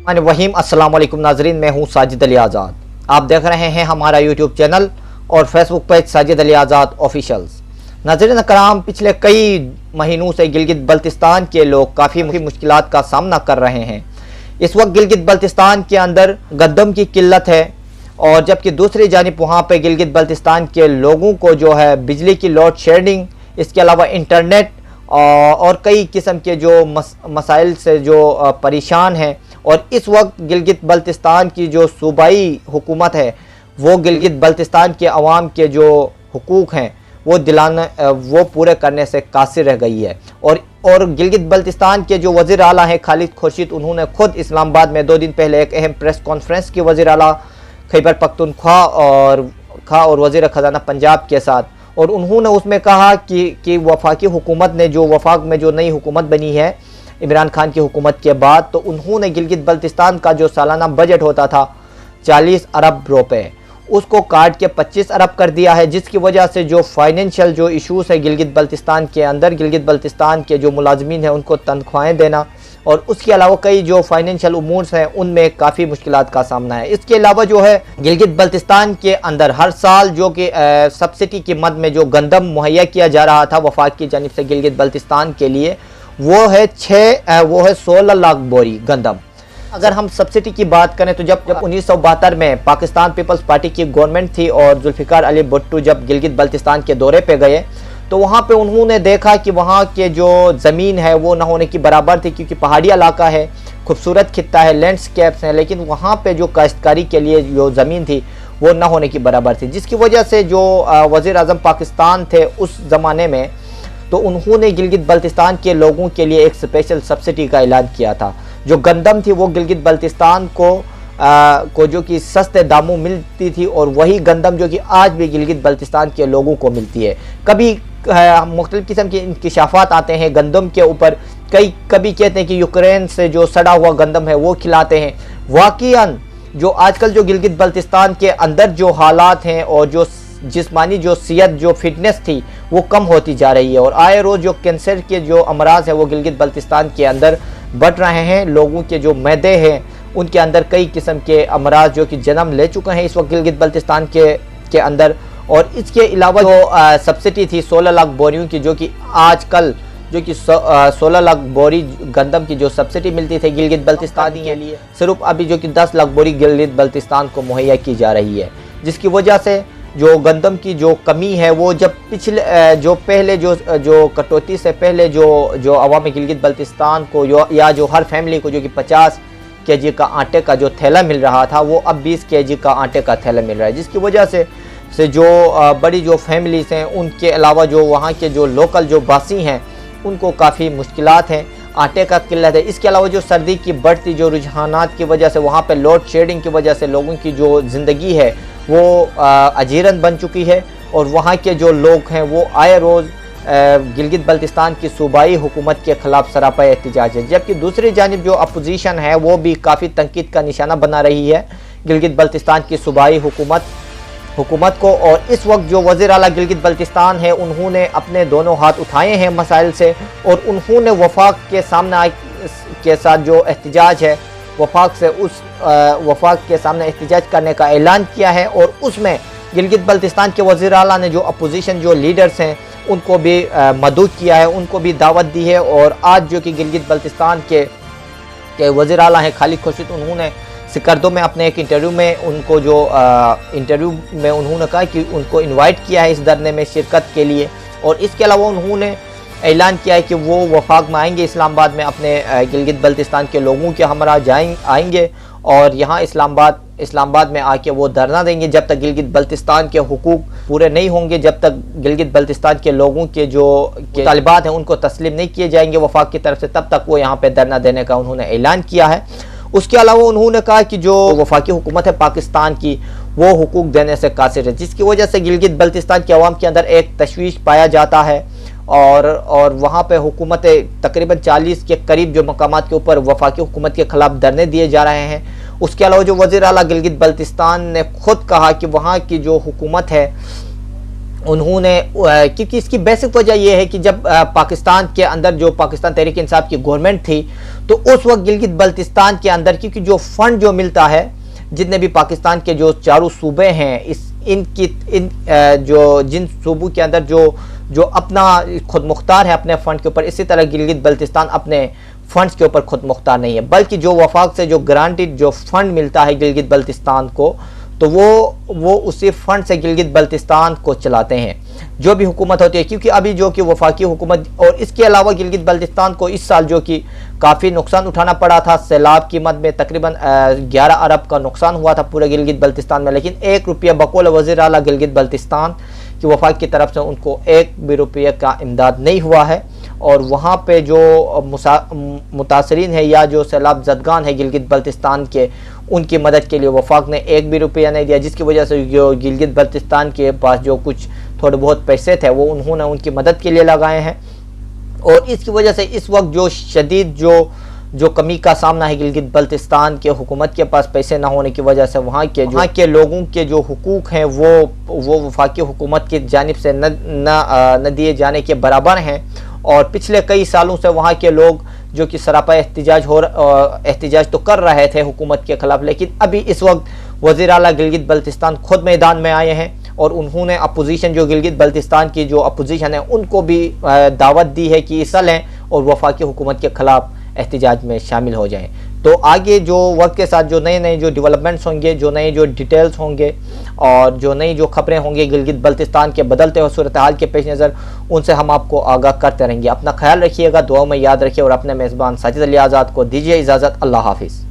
वहीम अस्सलाम वालेकुम नाजरीन, मैं हूँ साजिद अली आज़ाद। आप देख रहे हैं हमारा यूट्यूब चैनल और फेसबुक पेज साजिद अली आज़ाद ऑफिशियल्स। नाजरीन कराम, पिछले कई महीनों से गिलगित बल्तिस्तान के लोग काफ़ी मुश्किलात का सामना कर रहे हैं। इस वक्त गिलगित बल्तिस्तान के अंदर गंदम की किल्लत है और जबकि दूसरी जानिब वहाँ पर गिलगित बल्तिस्तान के लोगों को जो है बिजली की लोड शेडिंग, इसके अलावा इंटरनेट और कई किस्म के जो मसाइल से जो परेशान हैं। और इस वक्त गिलगित बल्तिस्तान की जो सूबाई हुकूमत है वो गिलगित बल्तिस्तान के अवाम के जो हुकूक हैं वो पूरे करने से कासिर रह गई है। और गिलगित बल्तिस्तान के जो वज़ीर आला हैं खालिद खुर्शीद, उन्होंने खुद इस्लामाबाद में 2 दिन पहले एक अहम प्रेस कॉन्फ्रेंस की वज़ीर आला खैबर पख्तूनख्वा और वज़ीर ख़जाना पंजाब के साथ, और उन्होंने उसमें कहा कि वफाकी हुकूमत ने जो वफाक में जो नई हुकूमत बनी है इमरान खान की हुकूमत के बाद, तो उन्होंने गिलगित बल्तिस्तान का जो सालाना बजट होता था 40 अरब रुपए, उसको काट के 25 अरब कर दिया है। जिसकी वजह से जो फाइनेंशियल जो इशूज़ है गिलगित बल्तिस्तान के अंदर, गिलगित बल्तिस्तान के जो मुलाजमीन हैं उनको तनख्वाहें देना और उसके अलावा कई जो फाइनेंशियल उमूर हैं उनमें काफ़ी मुश्किलात का सामना है। इसके अलावा जो है गिलगित बल्तिस्तान के अंदर हर साल जो कि सब्सिडी की मद में जो गंदम मुहैया किया जा रहा था वफाक की जानिब से गिलगित बल्तिस्तान के लिए, वो है 16 लाख बोरी गंदम। अगर हम सब्सिडी की बात करें तो जब 1972 में पाकिस्तान पीपल्स पार्टी की गवर्नमेंट थी और जुल्फ़िकार अली भुट्टो जब गिलगित बल्तिस्तान के दौरे पे गए तो वहाँ पे उन्होंने देखा कि वहाँ के जो ज़मीन है वो ना होने की बराबर थी, क्योंकि पहाड़ी इलाका है, खूबसूरत खित्ता है, लैंडस्केप्स हैं, लेकिन वहाँ पे जो काश्तकारी के लिए जो ज़मीन थी वो ना होने की बराबर थी। जिसकी वजह से जो वज़ीर आज़म पाकिस्तान थे उस ज़माने में, तो उन्होंने गिलगित बल्तिस्तान के लोगों के लिए एक स्पेशल सब्सिडी का ऐलान किया था। जो गंदम थी वो गिलगित बल्तिस्तान को जो कि सस्ते दामों मिलती थी और वही गंदम जो कि आज भी गिलगित बल्तिस्तान के लोगों को मिलती है। कभी मुख्तलिफ किस्म के इंकिशाफात आते हैं गंदम के ऊपर, कभी कहते हैं कि यूक्रेन से जो सड़ा हुआ गंदम है वो खिलाते हैं। वाक़ईअन जो आजकल जो गिलगित बल्तिस्तान के अंदर जो हालात हैं और जो जिस्मानी जो सेहत जो फिटनेस थी वो कम होती जा रही है और आए रोज़ जो कैंसर के जो अमराज है वो गिलगित बल्तिस्तान के अंदर बढ़ रहे हैं। लोगों के जो मैदे हैं उनके अंदर कई किस्म के अमराज जो कि जन्म ले चुके हैं इस वक्त गिलगित बल्तिस्तान के अंदर। और इसके अलावा जो सब्सिडी थी 16 लाख बोरियों की, जो कि आजकल जो कि 16 लाख बोरी गंदम की जो सब्सिडी मिलती थी गिलगित बल्तिस्तान के लिए, सिर्फ अभी जो कि 10 लाख बोरी गिलगित बल्तिस्तान को मुहैया की जा रही है। जिसकी वजह से जो गंदम की जो कमी है वो जब पहले जो कटौती से पहले जो अवाम गिलगित बल्तिस्तान को या जो हर फैमिली को जो कि 50 केजी का आटे का जो थैला मिल रहा था वो अब 20 केजी का आटे का थैला मिल रहा है। जिसकी वजह से जो बड़ी जो फैमिलीज़ हैं उनके अलावा जो वहाँ के जो लोकल जो बासी हैं उनको काफ़ी मुश्किलात हैं, आटे का किल्लत है। इसके अलावा जो सर्दी की बढ़ती जो रुझानात की वजह से वहाँ पे लोड शेडिंग की वजह से लोगों की जो ज़िंदगी है वो अजीरन बन चुकी है और वहाँ के जो लोग हैं वो आए रोज़ गिलगित बल्तिस्तान की सूबाई हुकूमत के ख़िलाफ़ सरापा एहतजाज है। जबकि दूसरी जानिब जो अपोजिशन है वो भी काफ़ी तनकीद का निशाना बना रही है गिलगित बल्तिस्तान की सूबाई हुकूमत को। और इस वक्त जो वज़ीर आला गिलगित बल्तिस्तान है उन्होंने अपने दोनों हाथ उठाए हैं मसाइल से और उन्होंने वफाक के सामने के साथ जो एहतजाज है वफाक के सामने एहतजाज करने का ऐलान किया है। और उसमें गिलगित बल्तिस्तान के वज़ीर आला ने जो अपोजिशन जो लीडर्स हैं उनको भी मदद किया है, उनको भी दावत दी है। और आज जो कि गिलगित बल्तिस्तान के वज़ीर आला हैं खालिद खुर्शीद, उन्होंने सिकरदो में अपने एक इंटरव्यू में उन्होंने कहा कि उनको इनवाइट किया है इस धरने में शिरकत के लिए। और इसके अलावा उन्होंने ऐलान किया है कि वो वफाक में आएंगे, इस्लामाबाद में अपने गिलगित बल्तिस्तान के लोगों के हमरा आएंगे और यहाँ इस्लामाबाद में आके वो धरना देंगे जब तक गिलगित बल्तिस्तान के हुकूक पूरे नहीं होंगे, जब तक गिलगित बल्तिस्तान के लोगों के जो तालिबात हैं उनको तस्लीम नहीं किए जाएंगे वफाक की तरफ से, तब तक वो यहाँ पे धरना देने का उन्होंने ऐलान किया है। उसके अलावा उन्होंने कहा कि जो वफाकी हुकूमत है पाकिस्तान की वो हुकूक देने से कासिर है, जिसकी वजह से गिलगित बल्तिस्तान के अवाम के अंदर एक तशवीश पाया जाता है और वहाँ पे हुकूमत तकरीबन 40 के करीब जो मकामात के ऊपर वफाकी हुकूमत के ख़िलाफ़ धरने दिए जा रहे हैं। उसके अलावा जो वज़ीर आला गिलगित बल्तिस्तान ने खुद कहा कि वहाँ की जो हुकूमत है उन्होंने क्योंकि इसकी बेसिक वजह यह है कि जब पाकिस्तान के अंदर जो पाकिस्तान तहरीक इंसाफ की गवर्नमेंट थी, तो उस वक्त गिलगित बल्तिस्तान के अंदर क्योंकि जो फंड जो मिलता है, जितने भी पाकिस्तान के जो चारों सूबे हैं, जिन सूबों के अंदर जो अपना खुद मुख्तार है अपने फंड के ऊपर, इसी तरह गिलगित बल्तिस्तान अपने फंड्स के ऊपर खुद मुख्तार नहीं है, बल्कि जो वफाक से जो ग्रांटेड जो फंड मिलता है गिलगित बल्तिस्तान को, तो वो उसी फंड से गिलगित बल्तिस्तान को चलाते हैं जो भी हुकूमत होती है। क्योंकि अभी जो कि वफाकी हुकूमत, और इसके अलावा गिलगित बल्तिस्तान को इस साल जो कि काफ़ी नुकसान उठाना पड़ा था, सैलाब की मद में तकरीबन 11 अरब का नुकसान हुआ था पूरे गिलगित बल्तिस्तान में, लेकिन 1 रुपया बकौल वज़ीर आला गिलगित बल्तिस्तान की वफाक की तरफ से उनको 1 भी रुपये का इमदाद नहीं हुआ है। और वहाँ पे जो मुतासरीन है या जो सैलाब ज़दगान है गिलगित बल्तिस्तान के, उनकी मदद के लिए वफाक ने 1 भी रुपया नहीं दिया, जिसकी वजह से जो गिलगित बल्तिस्तान के पास जो कुछ थोड़े बहुत पैसे थे वो उन्होंने उनकी मदद के लिए लगाए हैं। और इसकी वजह से इस वक्त जो शदीद जो कमी का सामना है गिलगित बल्तिस्तान के हुकूमत के पास पैसे ना होने की वजह से, वहाँ के लोगों के जो हुकूक हैं वो वफाकी हुकूमत की जानिब से न दिए जाने के बराबर हैं। और पिछले कई सालों से वहाँ के लोग जो कि सरापा एहतिजाज तो कर रहे थे हुकूमत के खिलाफ, लेकिन अभी इस वक्त वज़ीर आला गिलगित बल्तिस्तान खुद मैदान में आए हैं और उन्होंने अपोजिशन जो गिलगित बल्तिस्तान की जो अपोजिशन है उनको भी दावत दी है कि हिस्सा लें और वफाकी हुकूमत के खिलाफ एहतिजाज में शामिल हो जाएं। तो आगे जो वक्त के साथ जो नए जो डेवलपमेंट्स होंगे, जो नए जो डिटेल्स होंगे और जो नई जो खबरें होंगी गिलगित बल्तिस्तान के बदलते हुए सूरत हाल के पेश नज़र, उनसे हम आपको आगाह करते रहेंगे। अपना ख्याल रखिएगा, दुआ में याद रखिए और अपने मेज़बान साजिद अली आज़ाद को दीजिए इजाज़त। अल्लाह हाफिज़।